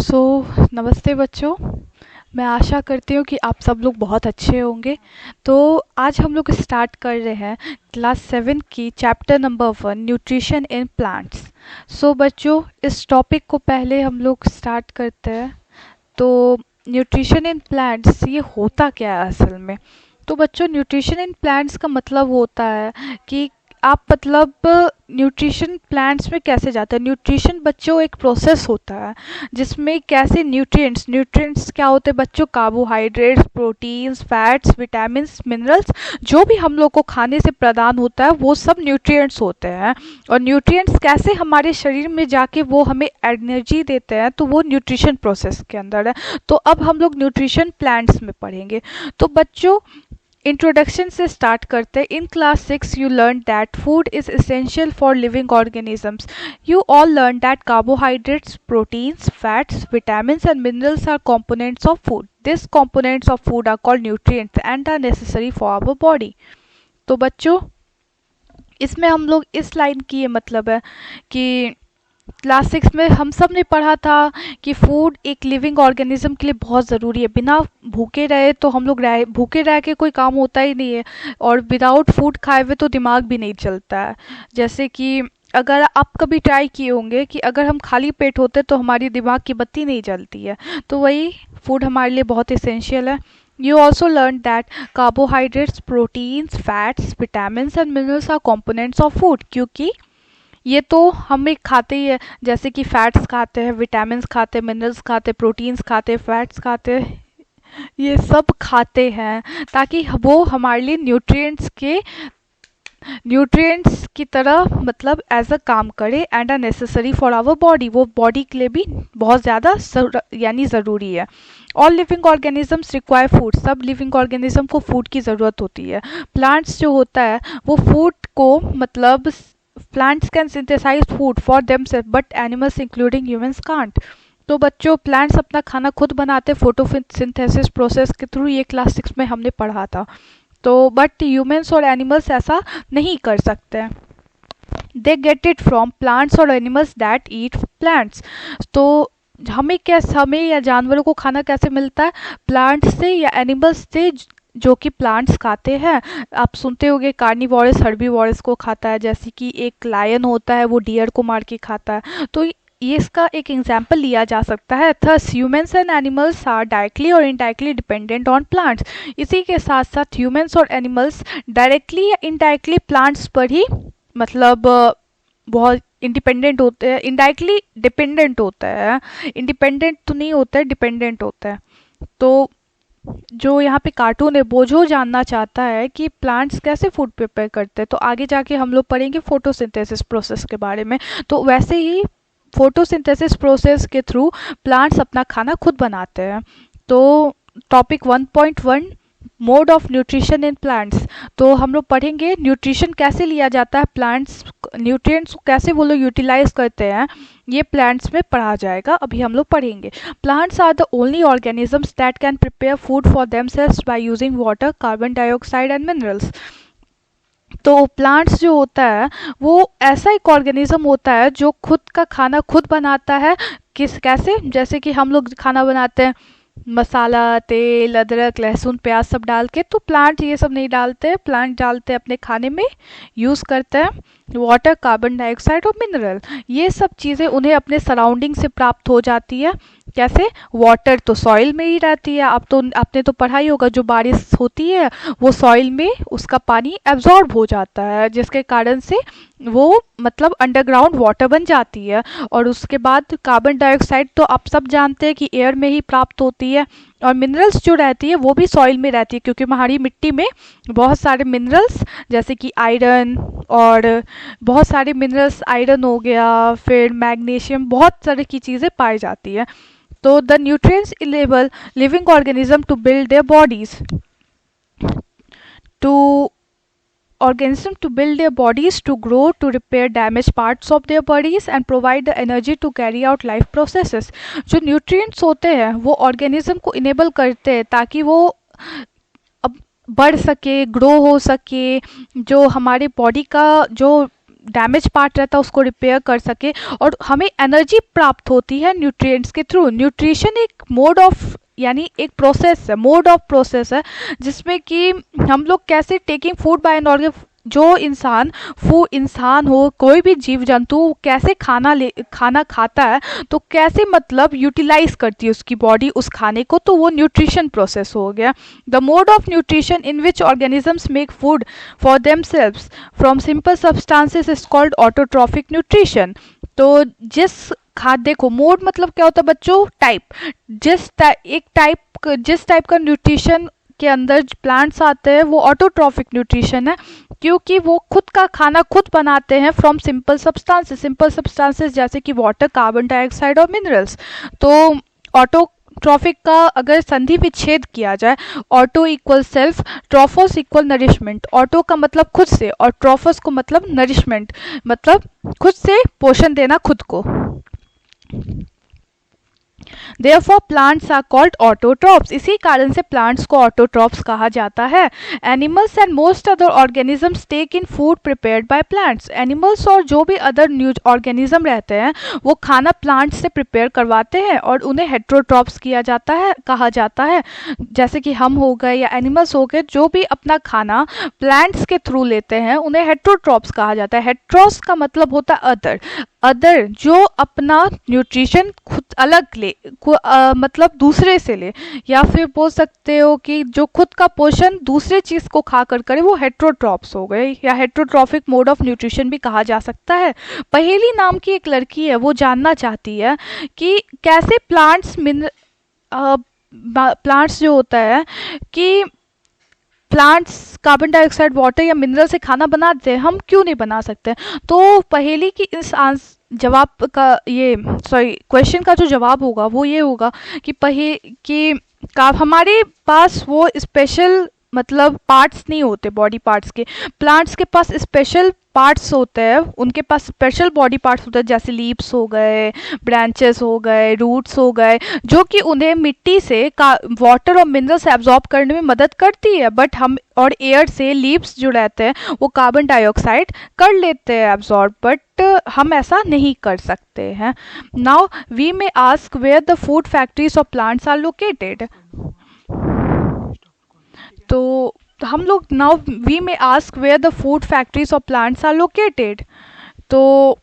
सो नमस्ते बच्चों। मैं आशा करती हूँ कि आप सब लोग बहुत अच्छे होंगे। तो आज हम लोग स्टार्ट कर रहे हैं क्लास 7 की chapter number 1 nutrition in plants. So बच्चों, इस टॉपिक को पहले हम लोग स्टार्ट करते हैं। तो न्यूट्रिशन इन प्लांट्स ये होता क्या है असल में? तो बच्चों, न्यूट्रिशन इन प्लांट्स का मतलब होता है कि आप मतलब न्यूट्रिशन प्लांट्स में कैसे जाता है। न्यूट्रिशन बच्चों एक प्रोसेस होता है जिसमें कैसे न्यूट्रिएंट्स न्यूट्रिएंट्स क्या होते हैं बच्चों? Carbohydrates, proteins, fats, vitamins, minerals, जो भी हम लोग को खाने से प्रदान होता है वो सब न्यूट्रिएंट्स होते हैं। और न्यूट्रिएंट्स कैसे हमारे शरीर में जाके वो हमें एनर्जी देते हैं, तो वो न्यूट्रिशन प्रोसेस के अंदर है। तो अब हम लोग न्यूट्रिशन प्लांट्स में पढ़ेंगे। तो बच्चों, इंट्रोडक्शन से स्टार्ट करते हैं। In class 6 you learn that food is essential for living organisms. You all learned that carbohydrates, proteins, fats, vitamins and minerals are components of food. These components of food are called nutrients and are necessary for our body. तो बच्चों, इसमें हम लोग इस line की ये मतलब है कि क्लास 6 में हम सब ने पढ़ा था कि फूड एक लिविंग ऑर्गेनिज्म के लिए बहुत ज़रूरी है। बिना भूखे रहे तो हम लोग भूखे रह के कोई काम होता ही नहीं है, और विदाउट फूड खाए हुए तो दिमाग भी नहीं चलता है। जैसे कि अगर आप कभी ट्राई किए होंगे कि अगर हम खाली पेट होते तो हमारी दिमाग की बत्ती नहीं जलती है, तो वही फूड हमारे लिए बहुत इसेंशियल है। You also learned that carbohydrates, proteins, fats, vitamins and minerals are components of food, क्योंकि ये तो हम एक खाते ही है। जैसे कि फैट्स खाते हैं, विटामिन्स खाते हैं, मिनरल्स खाते हैं, प्रोटीन्स खाते हैं, फैट्स खाते हैं, ये सब खाते हैं ताकि वो हमारे लिए न्यूट्रिएंट्स की तरह मतलब एज अ काम करे and are necessary for our body. वो बॉडी के लिए भी बहुत ज़्यादा यानी ज़रूरी है। All living organisms require food. सब लिविंग ऑर्गेनिज्म को फूड की ज़रूरत होती है। प्लांट्स जो होता है वो फूड को मतलब plants can synthesize food for themselves but animals including humans can't. तो बच्चों, प्लांट्स अपना खाना खुद बनाते फोटोसिंथेसिस प्रोसेस के थ्रू। ये क्लास 6 में हमने पढ़ा था। तो बट ह्यूमंस और एनिमल्स ऐसा नहीं कर सकते। They get it from plants और एनिमल्स दैट ईट प्लांट्स। तो हमें या जानवरों को खाना कैसे मिलता है? प्लांट्स से या एनिमल्स से जो कि प्लांट्स खाते हैं। आप सुनते होंगे कार्निवोरस हर्बीवोरस को खाता है, जैसे कि एक लायन होता है वो डियर को मार के खाता है। तो ये इसका एक एग्जाम्पल लिया जा सकता है। Thus humans and animals are directly और इनडायरेक्टली डिपेंडेंट ऑन प्लांट्स। इसी के साथ साथ ह्यूमंस और एनिमल्स डायरेक्टली या इनडायरेक्टली प्लांट्स पर ही मतलब बहुत इंडिपेंडेंट होते हैं। इनडायरेक्टली डिपेंडेंट होता है, इंडिपेंडेंट तो नहीं होता है, डिपेंडेंट होता है। तो जो यहाँ पे कार्टून है वो जो जानना चाहता है कि प्लांट्स कैसे फूड प्रिपेयर करते हैं, तो आगे जाके हम लोग पढ़ेंगे फोटोसिंथेसिस प्रोसेस के बारे में। तो वैसे ही फोटोसिंथेसिस प्रोसेस के थ्रू प्लांट्स अपना खाना खुद बनाते हैं। तो topic 1.1 mode of nutrition in plants. तो हम लोग पढ़ेंगे न्यूट्रिशन कैसे लिया जाता है, प्लांट्स न्यूट्रिएंट्स को कैसे वो लोग यूटिलाइज करते हैं, ये प्लांट्स में पढ़ा जाएगा। अभी हम लोग पढ़ेंगे plants are the only organisms that can prepare food for themselves by using water, carbon dioxide and minerals. तो प्लांट्स जो होता है वो ऐसा एक ऑर्गेनिज्म होता है जो खुद का खाना खुद बनाता है। कैसे? जैसे कि हम लोग खाना बनाते हैं मसाला, तेल, अदरक, लहसुन, प्याज सब डाल के, तो प्लांट ये सब नहीं डालते। प्लांट डालते हैं अपने खाने में, यूज़ करते हैं वाटर, कार्बन डाइऑक्साइड और मिनरल। ये सब चीज़ें उन्हें अपने सराउंडिंग से प्राप्त हो जाती है। कैसे? वाटर तो सॉइल में ही रहती है। अब तो आपने तो पढ़ा ही होगा, जो बारिश होती है वो सॉइल में उसका पानी एब्जॉर्ब हो जाता है, जिसके कारण से वो मतलब अंडरग्राउंड वाटर बन जाती है। और उसके बाद कार्बन डाइऑक्साइड तो आप सब जानते हैं कि एयर में ही प्राप्त होती है। और मिनरल्स जो रहती है वो भी सॉइल में रहती है, क्योंकि हमारी मिट्टी में बहुत सारे मिनरल्स जैसे कि आयरन और बहुत सारे मिनरल्स, आयरन हो गया, फिर मैग्नीशियम, बहुत सारी की चीज़ें पाई जाती है। तो the nutrients enable living organism to build their bodies to organism to build their bodies, to grow, to repair damaged parts of their bodies and provide the energy to carry out life processes. जो nutrients होते हैं वो organism को enable करते हैं ताकि वो अब बढ़ सके, ग्रो हो सके। जो हमारे बॉडी का जो डैमेज पार्ट रहता है उसको रिपेयर कर सके, और हमें एनर्जी प्राप्त होती है न्यूट्रिएंट्स के थ्रू। न्यूट्रिशन एक मोड ऑफ यानी एक प्रोसेस है, मोड ऑफ प्रोसेस है, जिसमें कि हम लोग कैसे taking food by an organ, जो इंसान हो कोई भी जीव जंतु कैसे खाना खाता है, तो कैसे मतलब यूटिलाइज करती है उसकी बॉडी उस खाने को, तो वो न्यूट्रिशन प्रोसेस हो गया। The mode of nutrition in which organisms make food for themselves from simple substances is called autotrophic nutrition. तो देखो मोड मतलब क्या होता है बच्चों, टाइप। जिस टाइप का न्यूट्रिशन के अंदर प्लांट्स आते हैं वो ऑटोट्रॉफिक न्यूट्रिशन है, क्योंकि वो खुद का खाना खुद बनाते हैं फ्रॉम सिंपल सब्सटेंसेस जैसे कि वाटर, कार्बन डाइऑक्साइड और मिनरल्स। तो ऑटोट्रॉफिक का अगर संधि विच्छेद किया जाए, auto equal self, trophos equal nourishment. Auto का मतलब खुद से और ट्रॉफोस को मतलब नरिशमेंट, मतलब खुद से पोषण देना खुद को। Therefore plants are called autotrophs। इसी कारण से प्लांट्स को ऑटोट्रॉप्स कहा जाता है। Animals and most other organisms take in food prepared by plants. Animals और जो भी अदर न्यूज ऑर्गेनिज्म रहते हैं वो खाना प्लांट्स से प्रिपेयर करवाते हैं और उन्हें हेट्रोट्रॉप्स कहा जाता है। जैसे कि हम हो गए या एनिमल्स हो गए, जो भी अपना खाना प्लांट्स के थ्रू लेते हैं उन्हें हेट्रोट्रॉप्स कहा जाता है। हेट्रोस का मतलब होता है अदर, जो अपना न्यूट्रिशन खुद अलग मतलब दूसरे से ले, या फिर बोल सकते हो कि जो खुद का पोषण दूसरे चीज को खाकर करे, वो हेट्रोट्रॉप्स हो गए, या हेट्रोट्रॉफिक मोड ऑफ न्यूट्रिशन भी कहा जा सकता है। पहेली नाम की एक लड़की है, वो जानना चाहती है कि कैसे प्लांट्स जो होता है कि प्लांट्स कार्बन डाइऑक्साइड, वाटर या मिनरल से खाना बनाते हैं, हम क्यों नहीं बना सकते। तो पहेली की इस क्वेश्चन का जो जवाब होगा वो ये होगा कि हमारे पास वो स्पेशल मतलब पार्ट्स नहीं होते बॉडी पार्ट्स के। प्लांट्स के पास स्पेशल पार्ट्स होते हैं, उनके पास स्पेशल बॉडी पार्ट्स होते हैं, जैसे लीव्स हो गए, ब्रांचेस हो गए, रूट्स हो गए, जो कि उन्हें मिट्टी से वाटर और मिनरल्स एब्जॉर्ब करने में मदद करती है। बट हम और एयर से लीव्स जो रहते हैं वो कार्बन डाइऑक्साइड कर लेते हैं एब्जॉर्ब, बट हम ऐसा नहीं कर सकते हैं। Now we may ask where the food factories of plants are located. तो हम लोग now we may ask where the food factories of plants are located. तो